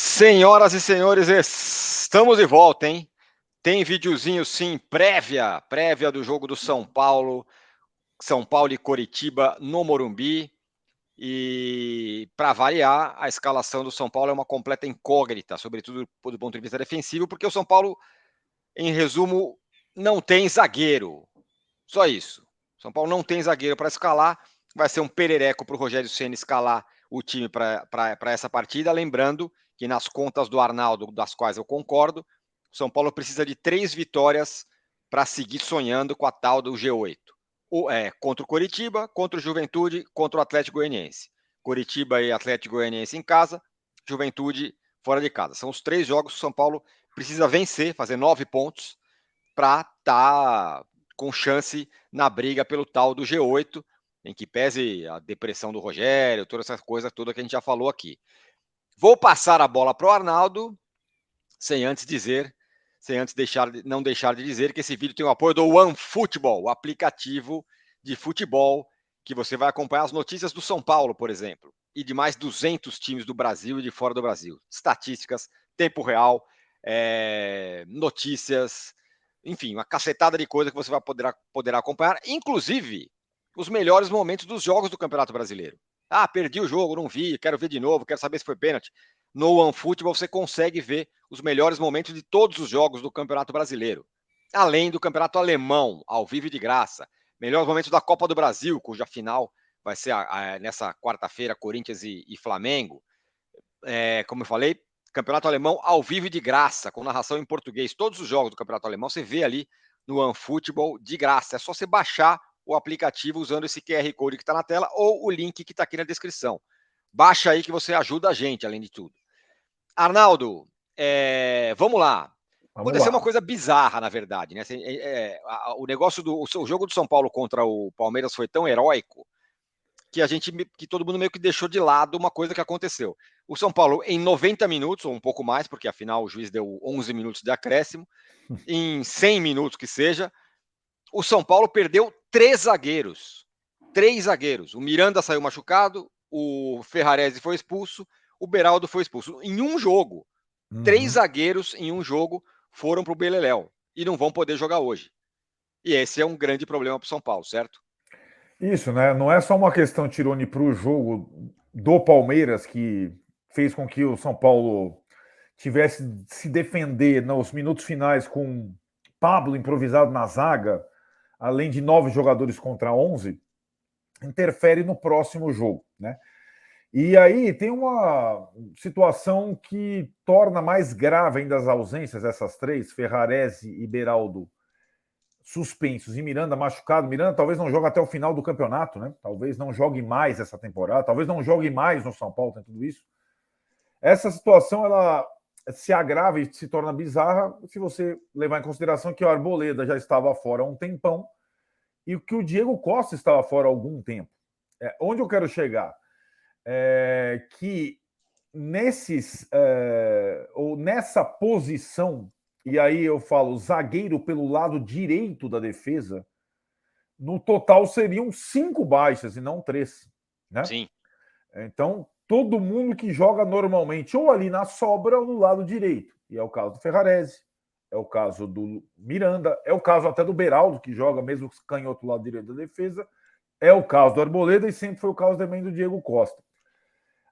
Senhoras e senhores, estamos de volta, hein? Tem videozinho sim, prévia do jogo do São Paulo e Coritiba no Morumbi. E para variar, a escalação do São Paulo é uma completa incógnita, sobretudo do ponto de vista defensivo, porque o São Paulo, em resumo, não tem zagueiro. Só isso. São Paulo não tem zagueiro para escalar. Vai ser um perereco para o Rogério Ceni escalar o time para essa partida. Lembrando que nas contas do Arnaldo, das quais eu concordo, o São Paulo precisa de 3 vitórias para seguir sonhando com a tal do G8. Contra o Coritiba, contra o Juventude, contra o Atlético Goianiense. Coritiba e Atlético Goianiense em casa, Juventude fora de casa. São os 3 jogos que o São Paulo precisa vencer, fazer 9 pontos para estar com chance na briga pelo tal do G8, em que pese a depressão do Rogério, toda essa coisa toda que a gente já falou aqui. Vou passar a bola para o Arnaldo, sem antes não deixar de dizer que esse vídeo tem o apoio do OneFootball, o aplicativo de futebol que você vai acompanhar as notícias do São Paulo, por exemplo, e de mais 200 times do Brasil e de fora do Brasil. Estatísticas, tempo real, notícias, enfim, uma cacetada de coisa que você vai poder acompanhar, inclusive os melhores momentos dos jogos do Campeonato Brasileiro. Ah, perdi o jogo, não vi, quero ver de novo, quero saber se foi pênalti. No OneFootball você consegue ver os melhores momentos de todos os jogos do Campeonato Brasileiro. Além do Campeonato Alemão, ao vivo e de graça. Melhores momentos da Copa do Brasil, cuja final vai ser nessa quarta-feira, Corinthians e Flamengo. Como eu falei, Campeonato Alemão ao vivo e de graça, com narração em português. Todos os jogos do Campeonato Alemão você vê ali no OneFootball de graça. É só você baixar o aplicativo usando esse QR Code que está na tela ou o link que está aqui na descrição. Baixa aí que você ajuda a gente, além de tudo. Arnaldo, vamos lá. Vamos Aconteceu uma lá. coisa bizarra, na verdade, né? O negócio o jogo do São Paulo contra o Palmeiras foi tão heróico que todo mundo meio que deixou de lado uma coisa que aconteceu. O São Paulo, em 90 minutos, ou um pouco mais, porque afinal o juiz deu 11 minutos de acréscimo, em 100 minutos que seja, o São Paulo perdeu 3 zagueiros. 3 zagueiros. O Miranda saiu machucado, o Ferrarese foi expulso, o Beraldo foi expulso. Em um jogo. 3 zagueiros em um jogo foram para o Beleléu e não vão poder jogar hoje. E esse é um grande problema para o São Paulo, certo? Isso, né? Não é só uma questão, Tirone, para o jogo do Palmeiras que fez com que o São Paulo tivesse de se defender nos minutos finais com Pablo improvisado na zaga, além de 9 jogadores contra 11, interfere no próximo jogo, né? E aí tem uma situação que torna mais grave ainda as ausências dessas três, Ferrarese e Beraldo, suspensos e Miranda machucado. Miranda talvez não jogue até o final do campeonato, né? Talvez não jogue mais essa temporada, talvez não jogue mais no São Paulo, tem tudo isso. Essa situação ela se agrava e se torna bizarra se você levar em consideração que o Arboleda já estava fora há um tempão e que o Diego Costa estava fora há algum tempo. Onde eu quero chegar? Que ou nessa posição, e aí eu falo zagueiro pelo lado direito da defesa, no total seriam 5 baixas e não 3, né? Sim. Então, todo mundo que joga normalmente ou ali na sobra ou no lado direito. E é o caso do Ferrarese, é o caso do Miranda, é o caso até do Beraldo, que joga mesmo canhoto do lado direito da defesa, é o caso do Arboleda e sempre foi o caso também do Diego Costa.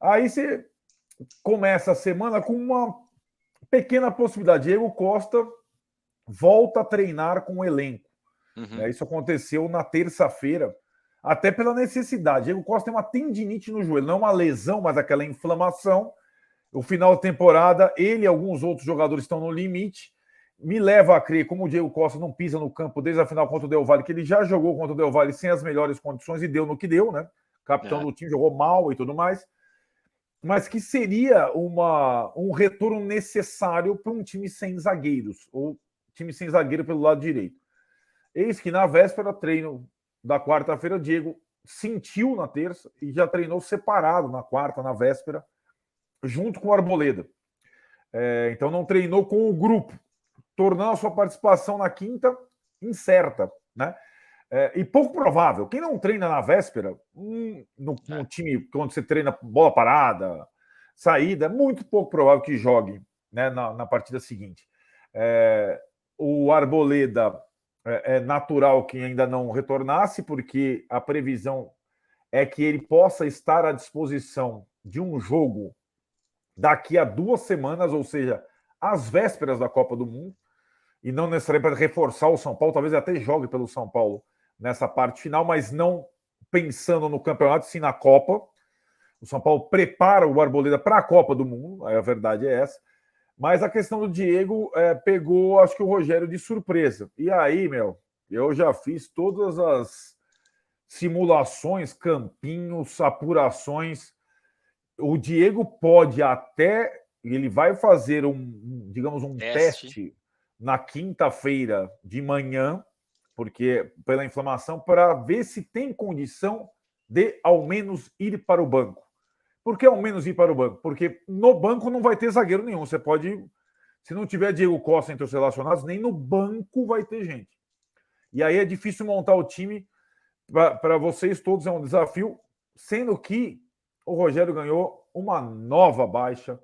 Aí você começa a semana com uma pequena possibilidade. Diego Costa volta a treinar com o elenco. Uhum. Isso aconteceu na terça-feira, até pela necessidade. Diego Costa tem uma tendinite no joelho, não é uma lesão, mas aquela inflamação. O final da temporada, ele e alguns outros jogadores estão no limite. Me leva a crer, como o Diego Costa não pisa no campo desde a final contra o Del Valle, que ele já jogou contra o Del Valle sem as melhores condições e deu no que deu, né? Capitão do time, jogou mal e tudo mais. Mas que seria um retorno necessário para um time sem zagueiros, ou time sem zagueiro pelo lado direito. Eis que na véspera, treino da quarta-feira, o Diego sentiu na terça e já treinou separado na quarta, na véspera, junto com o Arboleda. Então não treinou com o grupo, tornando a sua participação na quinta incerta, né? E pouco provável. Quem não treina na véspera, no time onde você treina bola parada, saída, é muito pouco provável que jogue, né, na partida seguinte. O Arboleda é natural que ainda não retornasse, porque a previsão é que ele possa estar à disposição de um jogo daqui a 2 semanas, ou seja, às vésperas da Copa do Mundo, e não necessariamente para reforçar o São Paulo, talvez até jogue pelo São Paulo nessa parte final, mas não pensando no campeonato, sim na Copa. O São Paulo prepara o Arboleda para a Copa do Mundo, a verdade é essa. Mas a questão do Diego pegou, acho que o Rogério de surpresa. E aí, eu já fiz todas as simulações, campinhos, apurações. O Diego pode até, ele vai fazer digamos, um teste na quinta-feira de manhã, porque pela inflamação, para ver se tem condição de ao menos ir para o banco. Por que ao menos ir para o banco? Porque no banco não vai ter zagueiro nenhum. Você pode, se não tiver Diego Costa entre os relacionados, nem no banco vai ter gente. E aí é difícil montar o time. Para vocês todos é um desafio, sendo que o Rogério ganhou uma nova baixa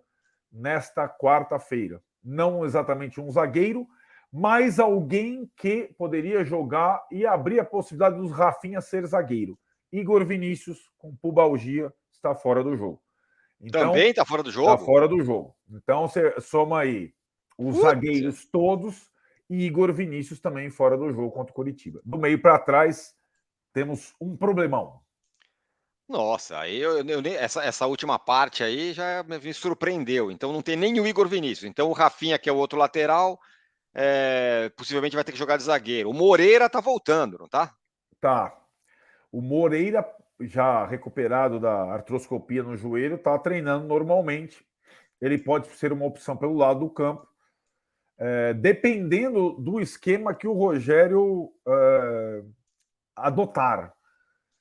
nesta quarta-feira. Não exatamente um zagueiro, mas alguém que poderia jogar e abrir a possibilidade dos Rafinha ser zagueiro. Igor Vinícius, com pubalgia, está fora do jogo. Então, também está fora do jogo? Está fora do jogo. Então, você soma aí os zagueiros todos e Igor Vinícius também fora do jogo contra o Coritiba. Do meio para trás, temos um problemão. Nossa, aí essa última parte aí já me surpreendeu. Então não tem nem o Igor Vinícius. Então o Rafinha, que é o outro lateral, possivelmente vai ter que jogar de zagueiro. O Moreira tá voltando, não tá? Tá. O Moreira, já recuperado da artroscopia no joelho, tá treinando normalmente. Ele pode ser uma opção pelo lado do campo, dependendo do esquema que o Rogério adotar.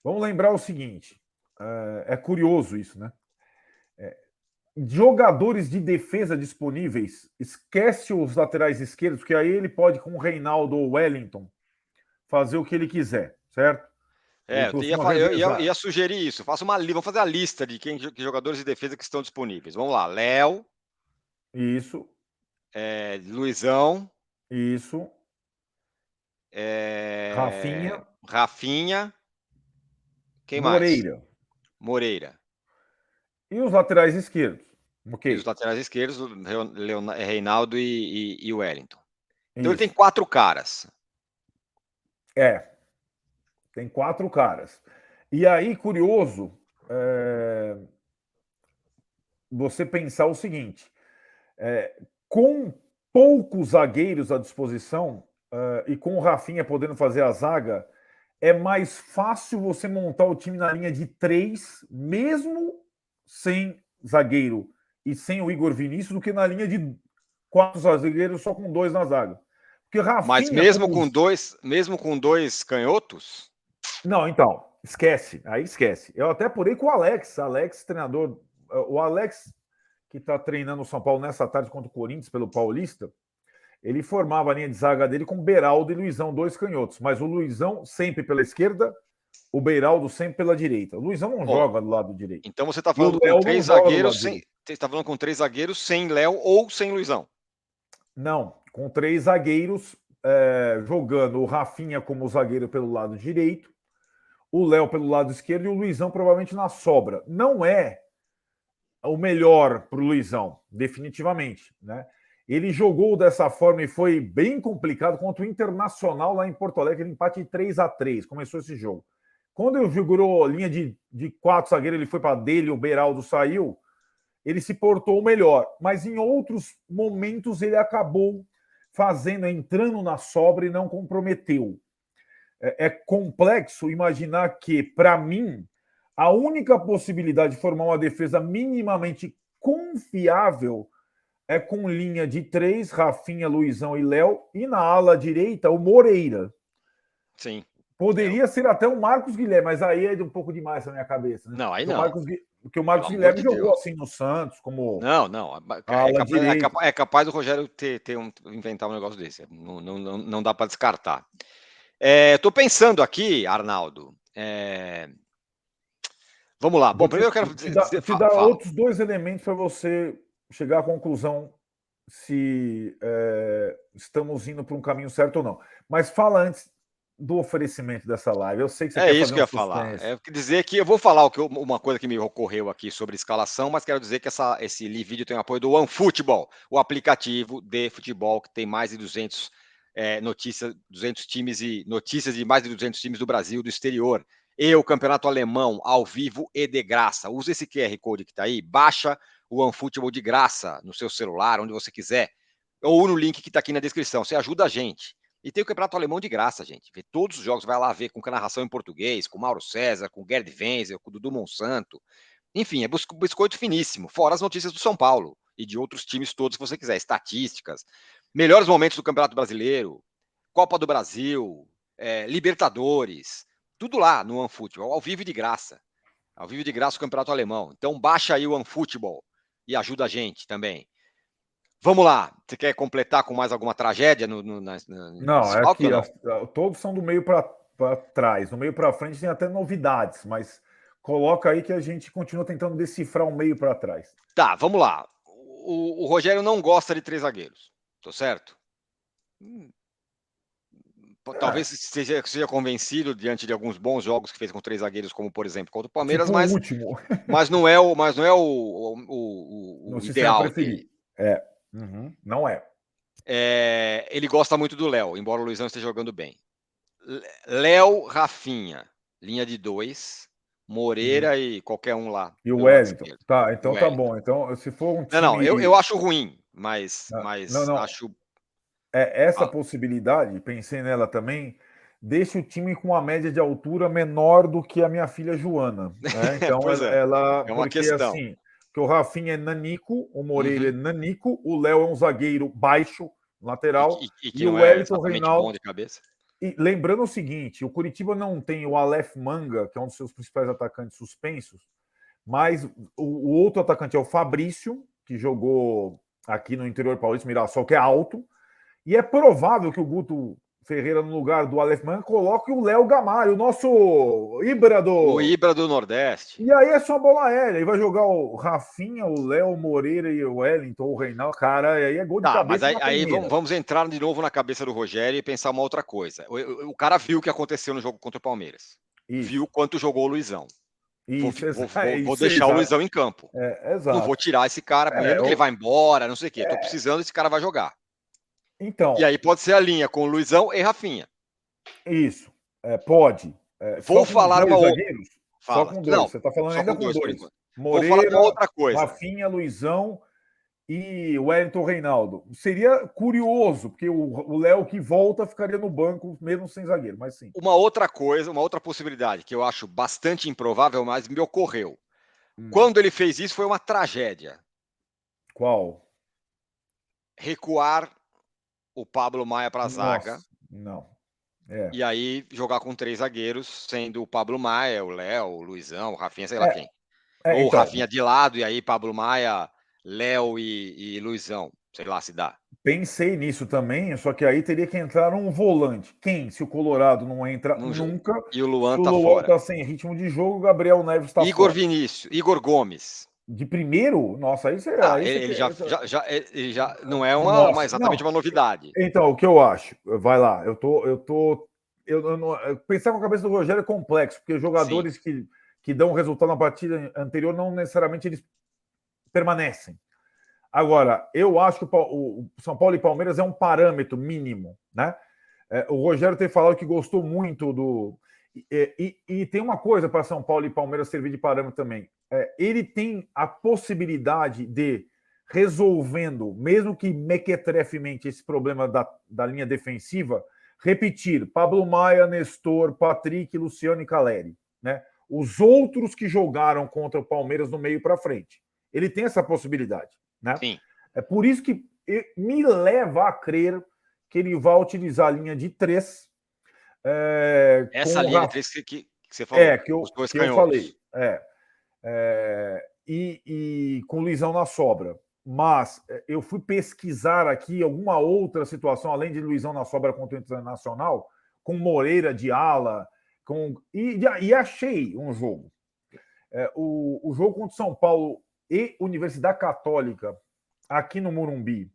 Vamos lembrar o seguinte: é curioso isso, né? Jogadores de defesa disponíveis, esquece os laterais esquerdos, porque aí ele pode, com o Reinaldo ou Wellington, fazer o que ele quiser, certo? Eu ia sugerir isso. Vamos fazer a lista de que jogadores de defesa que estão disponíveis. Vamos lá, Léo. Isso. Luizão. Isso. Rafinha. Rafinha. Quem Moreira. mais? Moreira. E os laterais esquerdos? E os laterais esquerdos, Reinaldo e Wellington. Então ele tem 4 caras. Tem 4 caras. E aí, curioso, você pensar o seguinte: com poucos zagueiros à disposição e com o Rafinha podendo fazer a zaga, é mais fácil você montar o time na linha de 3, mesmo sem zagueiro e sem o Igor Vinícius, do que na linha de 4 zagueiros só com 2 na zaga. Porque Rafinha, mas mesmo com dois canhotos? Não, então, esquece. Aí esquece. Eu até apurei com o Alex. Alex, treinador. O Alex, que está treinando o São Paulo nessa tarde contra o Corinthians pelo Paulista, ele formava a linha de zaga dele com Beraldo e Luizão, 2 canhotos. Mas o Luizão sempre pela esquerda, o Beraldo sempre pela direita. O Luizão não joga do lado direito. Então você está falando com 3 zagueiros sem. Você está falando com 3 zagueiros sem Léo ou sem Luizão? Não, com 3 zagueiros jogando o Rafinha como zagueiro pelo lado direito, o Léo pelo lado esquerdo e o Luizão provavelmente na sobra. Não é o melhor para o Luizão, definitivamente, né? Ele jogou dessa forma e foi bem complicado contra o Internacional lá em Porto Alegre, empate 3-3, começou esse jogo. Quando ele jogou linha de 4 zagueiros, ele foi para dele, o Beraldo saiu, ele se portou melhor. Mas em outros momentos ele acabou entrando na sobra e não comprometeu. É complexo imaginar que, para mim, a única possibilidade de formar uma defesa minimamente confiável é com linha de 3, Rafinha, Luizão e Léo, e na ala direita, o Moreira. Sim. Poderia ser até o Marcos Guilherme, mas aí é um pouco demais na minha cabeça. Né? Não, aí não. Porque o Marcos Guilherme jogou assim no Santos, como. Não. É capaz do Rogério inventar um negócio desse. Não dá para descartar. Estou pensando aqui, Arnaldo. Vamos lá. Bom, primeiro eu quero te dar outros dois elementos para você chegar à conclusão se estamos indo para um caminho certo ou não. Mas fala antes do oferecimento dessa live. Eu sei que você quer isso fazer que eu um ia falar. suspense. Dizer que eu vou falar uma coisa que me ocorreu aqui sobre escalação, mas quero dizer que esse vídeo tem o apoio do OneFootball, o aplicativo de futebol que tem mais de 200 notícias, 200 times e notícias de mais de 200 times do Brasil, do exterior. E o campeonato alemão ao vivo e de graça. Usa esse QR Code que está aí, baixa o OneFootball de graça no seu celular, onde você quiser, ou no link que está aqui na descrição. Você ajuda a gente. E tem o Campeonato Alemão de graça, gente. Vê todos os jogos, vai lá ver com narração em português, com Mauro César, com Gerd Wenzel, com Dudu Monsanto. Enfim, é biscoito finíssimo, fora as notícias do São Paulo e de outros times todos que você quiser, estatísticas, melhores momentos do Campeonato Brasileiro, Copa do Brasil, Libertadores, tudo lá no OneFootball, ao vivo e de graça. Ao vivo e de graça o Campeonato Alemão. Então baixa aí o OneFootball e ajuda a gente também. Vamos lá. Você quer completar com mais alguma tragédia Não, é que todos são do meio para trás. No meio para frente tem até novidades, mas coloca aí que a gente continua tentando decifrar o meio para trás. Tá, vamos lá. O Rogério não gosta de 3 zagueiros. Tô certo? Talvez seja convencido diante de alguns bons jogos que fez com 3 zagueiros, como por exemplo contra o Palmeiras, tipo mas, o último. mas não é o ideal dele. Não é. Ele gosta muito do Léo, embora o Luizão esteja jogando bem. Léo, Rafinha, linha de 2, Moreira e qualquer um lá. E o Wellington. Tá, então tá bom. Então, se for um time... Não, eu acho ruim, mas não. acho... Essa possibilidade, pensei nela também, deixa o time com uma média de altura menor do que a minha filha Joana. Né? Então, ela... É uma porque, questão. assim, que o Rafinha é nanico, o Moreira é nanico, o Léo é um zagueiro baixo, lateral, e o Wellington Reinaldo... bom de cabeça. E lembrando o seguinte, o Curitiba não tem o Aleph Manga, que é um dos seus principais atacantes suspensos, mas o outro atacante é o Fabrício, que jogou aqui no interior paulista, Mirassol, que é alto, e é provável que o Guto Ferreira, no lugar do Aleph Manga, coloque o Léo Gamalho, o nosso Ibra do... O Ibra do Nordeste. E aí é só bola aérea. Aí vai jogar o Rafinha, o Léo Moreira e o Wellington, o Reinaldo. Cara, aí é gol de cabeça. Mas aí vamos entrar de novo na cabeça do Rogério e pensar uma outra coisa. O cara viu o que aconteceu no jogo contra o Palmeiras. Isso. Viu quanto jogou o Luizão. Vou deixar o Luizão em campo. Exato. Não vou tirar esse cara, mesmo que ele vá embora, não sei o quê. Tô precisando, esse cara vai jogar. Então, e aí pode ser a linha com o Luizão e Rafinha. Isso. Pode. Vou falar uma outra. Só com 2. Não, você está falando ainda com 2. Moreira, vou falar uma outra coisa. Rafinha, Luizão e Wellington Reinaldo. Seria curioso, porque o Léo que volta ficaria no banco, mesmo sem zagueiro, mas sim. Uma outra coisa, uma outra possibilidade, que eu acho bastante improvável, mas me ocorreu. Quando ele fez isso, foi uma tragédia. Qual? Recuar o Pablo Maia para a zaga. Não. E aí jogar com 3 zagueiros, sendo o Pablo Maia, o Léo, o Luizão, o Rafinha, sei lá quem. Ou então, o Rafinha de lado, e aí Pablo Maia, Léo e Luizão. Sei lá se dá. Pensei nisso também, só que aí teria que entrar um volante. Quem? Se o Colorado não entra nunca. E o Luan tá fora. Se o Luan tá sem ritmo de jogo, o Gabriel Neves tá Igor fora. Vinícius, Igor Gomes. De primeiro? Nossa, aí você... ele já não é exatamente uma novidade. Então, o que eu acho? Vai lá, pensar com a cabeça do Rogério é complexo, porque jogadores que dão resultado na partida anterior não necessariamente eles permanecem. Agora, eu acho que o São Paulo e Palmeiras é um parâmetro mínimo, né? O Rogério tem falado que gostou muito do... E tem uma coisa para São Paulo e Palmeiras servir de parâmetro também. Ele tem a possibilidade de, resolvendo, mesmo que mequetrefemente, esse problema da linha defensiva, repetir Pablo Maia, Nestor, Patrick, Luciano e Caleri, né? Os outros que jogaram contra o Palmeiras no meio para frente. Ele tem essa possibilidade, né? Sim. É por isso que me leva a crer que ele vai utilizar a linha de 3. Essa linha de 3 que você falou. Que eu falei. E com o Luizão na sobra. Mas eu fui pesquisar aqui alguma outra situação, além de Luizão na sobra contra o Internacional, com Moreira de ala, e achei um jogo. O jogo contra São Paulo e Universidade Católica, aqui no Morumbi,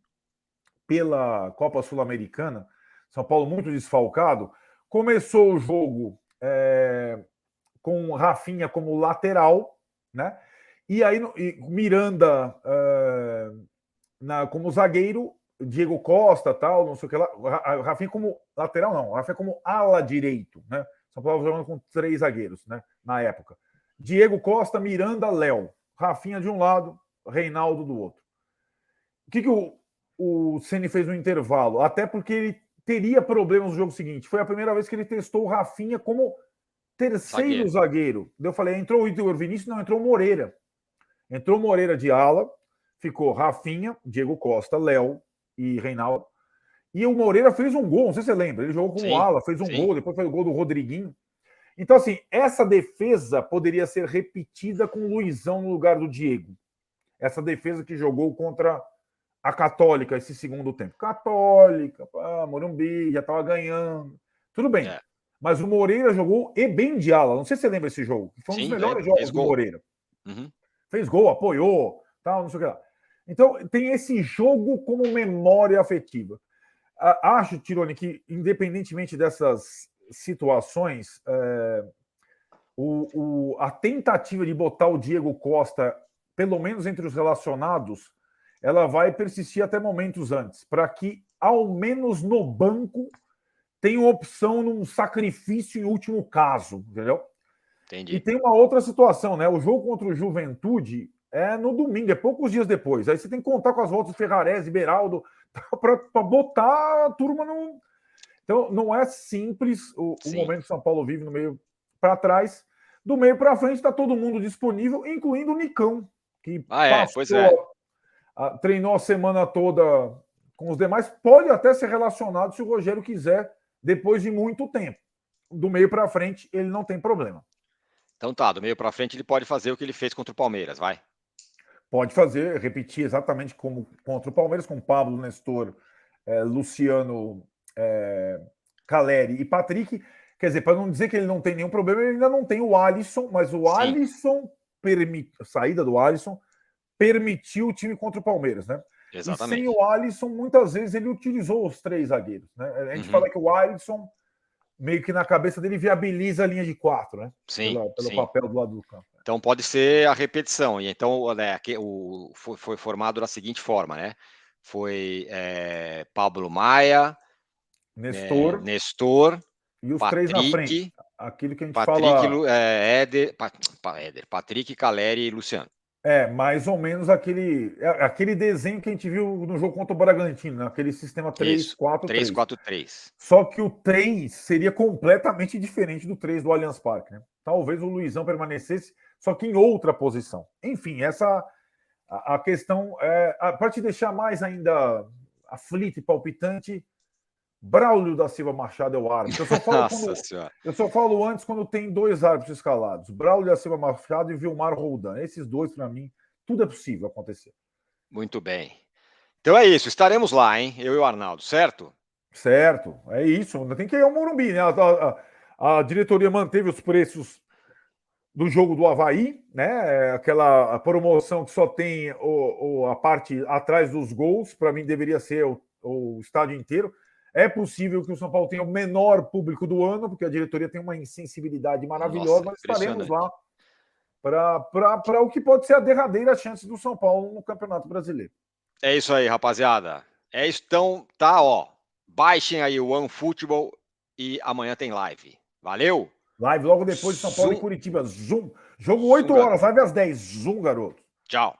pela Copa Sul-Americana, São Paulo muito desfalcado, começou o jogo com Rafinha como lateral, né? E aí Miranda como zagueiro, Diego Costa, tal, não sei o que lá. Rafinha como lateral, não. Rafinha como ala direito, né? São Paulo jogando com 3 zagueiros, né? Na época. Diego Costa, Miranda, Léo. Rafinha de um lado, Reinaldo do outro. O que o Ceni fez no intervalo? Até porque ele teria problemas no jogo seguinte. Foi a primeira vez que ele testou o Rafinha como terceiro zagueiro. Eu falei, entrou o Igor Vinícius, não, entrou o Moreira. Entrou Moreira de ala, ficou Rafinha, Diego Costa, Léo e Reinaldo. E o Moreira fez um gol, não sei se você lembra. Ele jogou como ala, fez um gol, depois fez o gol do Rodriguinho. Então, assim, essa defesa poderia ser repetida com o Luizão no lugar do Diego. Essa defesa que jogou contra a Católica esse segundo tempo. Católica, Morumbi, já estava ganhando. Tudo bem. Mas o Moreira jogou e bem de ala. Não sei se você lembra esse jogo. Foi um dos melhores jogos do Moreira. Fez gol, apoiou, tal, não sei o que lá. Então, tem esse jogo como memória afetiva. Acho, Tironi, que independentemente dessas situações, a tentativa de botar o Diego Costa, pelo menos entre os relacionados, ela vai persistir até momentos antes, para que, ao menos no banco, tenha opção num sacrifício em último caso, entendeu? Entendi. E tem uma outra situação, né? O jogo contra o Juventude é no domingo, é poucos dias depois. Aí você tem que contar com as voltas do Ferrarese e Beraldo para botar a turma no. Então, não é simples o momento que São Paulo vive no meio para trás. Do meio para frente está todo mundo disponível, incluindo o Nicão, que treinou a semana toda com os demais. Pode até ser relacionado se o Rogério quiser, depois de muito tempo. Do meio para frente, ele não tem problema. Então tá, do meio para frente ele pode fazer o que ele fez contra o Palmeiras, vai. Pode fazer, repetir exatamente como contra o Palmeiras, com Pablo, Nestor, Luciano, Caleri e Patrick. Quer dizer, para não dizer que ele não tem nenhum problema, ele ainda não tem o Alisson, mas o Alisson, a saída do Alisson, permitiu o time contra o Palmeiras, né? Exatamente. E sem o Alisson, muitas vezes ele utilizou os 3 zagueiros, né? A gente fala que o Alisson, meio que na cabeça dele, viabiliza a linha de 4, né? Pelo papel do lado do campo. Então pode ser a repetição. E então, né, foi formado da seguinte forma, né? Foi Pablo Maia, Nestor e os Patrick, 3 na frente. Aquilo que a gente Patrick, fala. Patrick, Caleri e Luciano. Mais ou menos aquele desenho que a gente viu no jogo contra o Bragantino, né? Aquele sistema 3-4-3. 3-4-3. Só que o 3 seria completamente diferente do 3 do Allianz Parque, né? Talvez o Luizão permanecesse, só que em outra posição. Enfim, a questão para te deixar mais ainda aflito e palpitante, Braulio da Silva Machado é o árbitro. Eu só falo antes quando tem 2 árbitros escalados. Braulio da Silva Machado e Vilmar Roldan. Esses 2, para mim, tudo é possível acontecer. Muito bem. Então é isso, estaremos lá, hein? Eu e o Arnaldo, certo? Certo, é isso. Tem que ir ao Morumbi, né? A diretoria manteve os preços do jogo do Avaí, né? Aquela promoção que só tem a parte atrás dos gols, para mim deveria ser o estádio inteiro. É possível que o São Paulo tenha o menor público do ano, porque a diretoria tem uma insensibilidade maravilhosa, mas estaremos lá para o que pode ser a derradeira chance do São Paulo no Campeonato Brasileiro. É isso aí, rapaziada. É isso, então, tá, ó. Baixem aí o OneFootball e amanhã tem live. Valeu? Live logo depois de São Paulo e Curitiba. Zoom. Jogo 8 horas, live às 10. Zoom, garoto. Tchau.